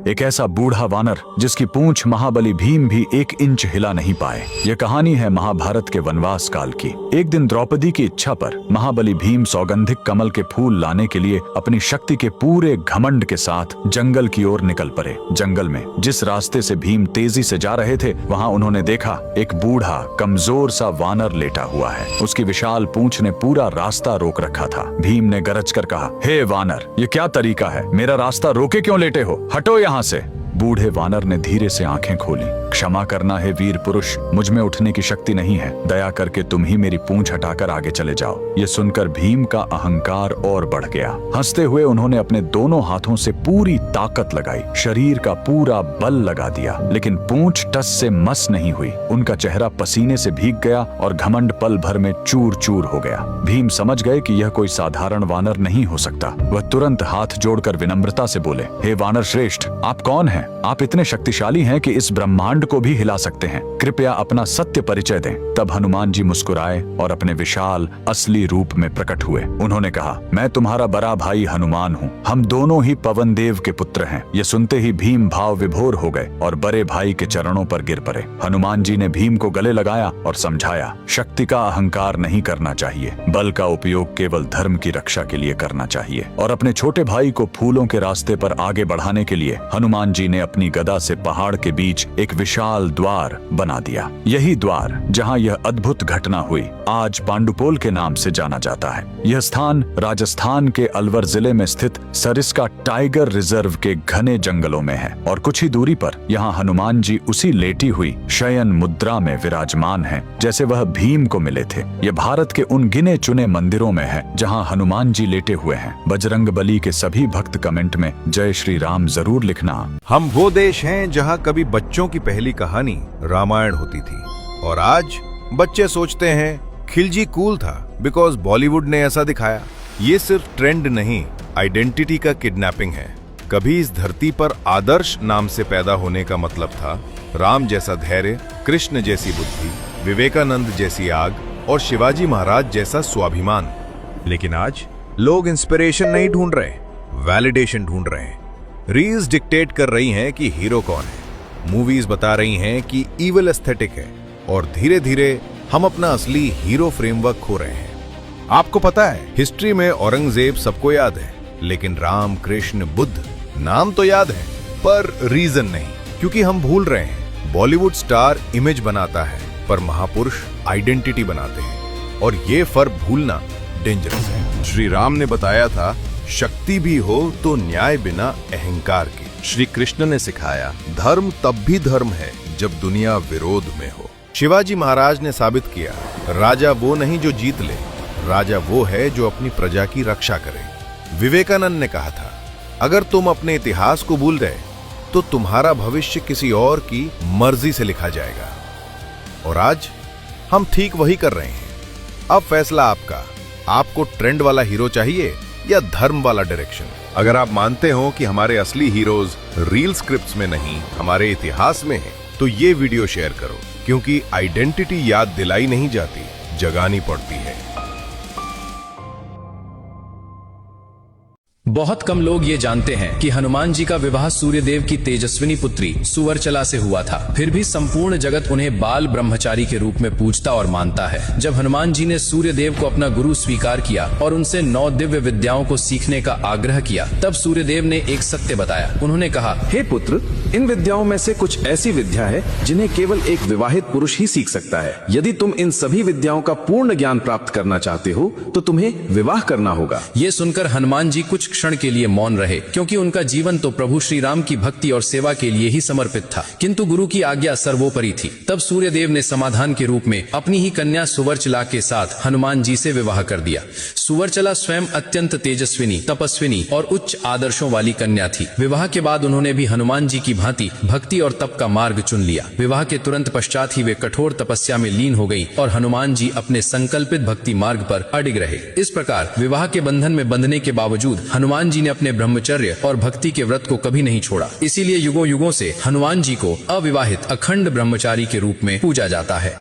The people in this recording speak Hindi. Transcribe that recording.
एक ऐसा बूढ़ा वानर जिसकी पूंछ महाबली भीम भी 1 इंच हिला नहीं पाए। यह कहानी है महाभारत के वनवास काल की। एक दिन द्रौपदी की इच्छा पर महाबली भीम सौगंधिक कमल के फूल लाने के लिए अपनी शक्ति के पूरे घमंड के साथ जंगल की ओर निकल पड़े। जंगल में जिस रास्ते से भीम तेजी से जा रहे थे, वहाँ उन्होंने देखा एक बूढ़ा कमजोर सा वानर लेटा हुआ है। उसकी विशाल पूंछ ने पूरा रास्ता रोक रखा था। भीम ने गरज कर कहा, हे वानर, ये क्या तरीका है? मेरा रास्ता रोके क्यों लेटे हो? हटो यहाँ से। बूढ़े वानर ने धीरे से आंखें खोली। क्षमा करना है वीर पुरुष, मुझ में उठने की शक्ति नहीं है। दया करके तुम ही मेरी पूंछ हटाकर आगे चले जाओ। ये सुनकर भीम का अहंकार और बढ़ गया। हंसते हुए उन्होंने अपने दोनों हाथों से पूरी ताकत लगाई, शरीर का पूरा बल लगा दिया, लेकिन पूंछ टस से मस नहीं हुई। उनका चेहरा पसीने से भीग गया और घमंड पल भर में चूर चूर हो गया। भीम समझ गए कि यह कोई साधारण वानर नहीं हो सकता। वह तुरंत हाथ जोड़कर विनम्रता से बोले, हे वानर श्रेष्ठ, आप कौन हैं? आप इतने शक्तिशाली हैं कि इस ब्रह्मांड को भी हिला सकते हैं। कृपया अपना सत्य परिचय दें। तब हनुमान जी मुस्कुराए और अपने विशाल असली रूप में प्रकट हुए। उन्होंने कहा, मैं तुम्हारा बड़ा भाई हनुमान हूँ। हम दोनों ही पवन देव के पुत्र हैं। ये सुनते ही भीम भाव विभोर हो गए और बड़े भाई के चरणों पर गिर पड़े। हनुमान जी ने भीम को गले लगाया और समझाया, शक्ति का अहंकार नहीं करना चाहिए, बल का उपयोग केवल धर्म की रक्षा के लिए करना चाहिए। और अपने छोटे भाई को फूलों के रास्ते पर आगे बढ़ाने के लिए हनुमान जी ने अपनी गदा से पहाड़ के बीच एक विशाल द्वार बना दिया। यही द्वार जहां यह अद्भुत घटना हुई आज पांडुपोल के नाम से जाना जाता है। यह स्थान राजस्थान के अलवर जिले में स्थित सरिस्का टाइगर रिजर्व के घने जंगलों में है और कुछ ही दूरी पर यहाँ हनुमान जी उसी लेटी हुई शयन मुद्रा में विराजमान हैं जैसे वह भीम को मिले थे। यह भारत के उन गिने चुने मंदिरों में है जहाँ हनुमान जी लेटे हुए हैं। बजरंग बली के सभी भक्त कमेंट में जय श्री राम जरूर लिखना। हम वो देश हैं जहां कभी बच्चों की पहली कहानी रामायण होती थी और आज बच्चे सोचते हैं खिलजी कूल था बिकॉज बॉलीवुड ने ऐसा दिखाया। ये सिर्फ ट्रेंड नहीं, आइडेंटिटी का किडनैपिंग है। कभी इस धरती पर आदर्श नाम से पैदा होने का मतलब था राम जैसा धैर्य, कृष्ण जैसी बुद्धि, विवेकानंद जैसी आग और शिवाजी महाराज जैसा स्वाभिमान। लेकिन आज लोग इंस्पिरेशन नहीं ढूंढ रहे, वैलिडेशन ढूंढ रहे हैं। रील्स डिक्टेट कर रही हैं कि हीरो कौन है, मूवीज बता रही हैं कि इविल एस्थेटिक है और धीरे धीरे हम अपना असली हीरो फ्रेमवर्क खो रहे हैं। आपको पता है, हिस्ट्री में औरंगजेब सबको याद है, लेकिन राम, कृष्ण, बुद्ध नाम तो याद है पर रीजन नहीं, क्योंकि हम भूल रहे हैं। बॉलीवुड स्टार इमेज बनाता है पर महापुरुष आइडेंटिटी बनाते हैं और ये फर्क भूलना डेंजरस है। श्री राम ने बताया था, शक्ति भी हो तो न्याय बिना अहंकार के। श्री कृष्ण ने सिखाया, धर्म तब भी धर्म है जब दुनिया विरोध में हो। शिवाजी महाराज ने साबित किया, राजा वो नहीं जो जीत ले, राजा वो है जो अपनी प्रजा की रक्षा करे। विवेकानंद ने कहा था, अगर तुम अपने इतिहास को भूल गए तो तुम्हारा भविष्य किसी और की मर्जी से लिखा जाएगा। और आज हम ठीक वही कर रहे हैं। अब फैसला आपका, आपको ट्रेंड वाला हीरो चाहिए या धर्म वाला डायरेक्शन। अगर आप मानते हो कि हमारे असली हीरोज रील स्क्रिप्ट्स में नहीं, हमारे इतिहास में हैं, तो ये वीडियो शेयर करो, क्योंकि आइडेंटिटी याद दिलाई नहीं जाती, जगानी पड़ती है। बहुत कम लोग ये जानते हैं कि हनुमान जी का विवाह सूर्यदेव की तेजस्विनी पुत्री सुवर्चला से हुआ था। फिर भी संपूर्ण जगत उन्हें बाल ब्रह्मचारी के रूप में पूजता और मानता है। जब हनुमान जी ने सूर्यदेव को अपना गुरु स्वीकार किया और उनसे 9 दिव्य विद्याओं को सीखने का आग्रह किया, तब सूर्यदेव ने एक सत्य बताया। उन्होंने कहा, हे पुत्र, इन विद्याओं में से कुछ ऐसी विद्या है जिन्हें केवल एक विवाहित पुरुष ही सीख सकता है। यदि तुम इन सभी विद्याओं का पूर्ण ज्ञान प्राप्त करना चाहते हो तो तुम्हें विवाह करना होगा। ये सुनकर हनुमान जी कुछ क्षण के लिए मौन रहे, क्योंकि उनका जीवन तो प्रभु श्री राम की भक्ति और सेवा के लिए ही समर्पित था, किंतु गुरु की आज्ञा सर्वोपरि थी। तब सूर्यदेव ने समाधान के रूप में अपनी ही कन्या सुवर्चला के साथ हनुमान जी से विवाह कर दिया। सुवर्चला स्वयं अत्यंत तेजस्विनी, तपस्विनी और उच्च आदर्शों वाली कन्या थी। विवाह के बाद उन्होंने भी हनुमान जी की भांति भक्ति और तप का मार्ग चुन लिया। विवाह के तुरंत पश्चात ही वे कठोर तपस्या में लीन हो गई और हनुमान जी अपने संकल्पित भक्ति मार्ग पर अडिग रहे। इस प्रकार विवाह के बंधन में बंधने के बावजूद हनुमान जी ने अपने ब्रह्मचर्य और भक्ति के व्रत को कभी नहीं छोड़ा। इसीलिए युगों युगों से हनुमान जी को अविवाहित अखंड ब्रह्मचारी के रूप में पूजा जाता है।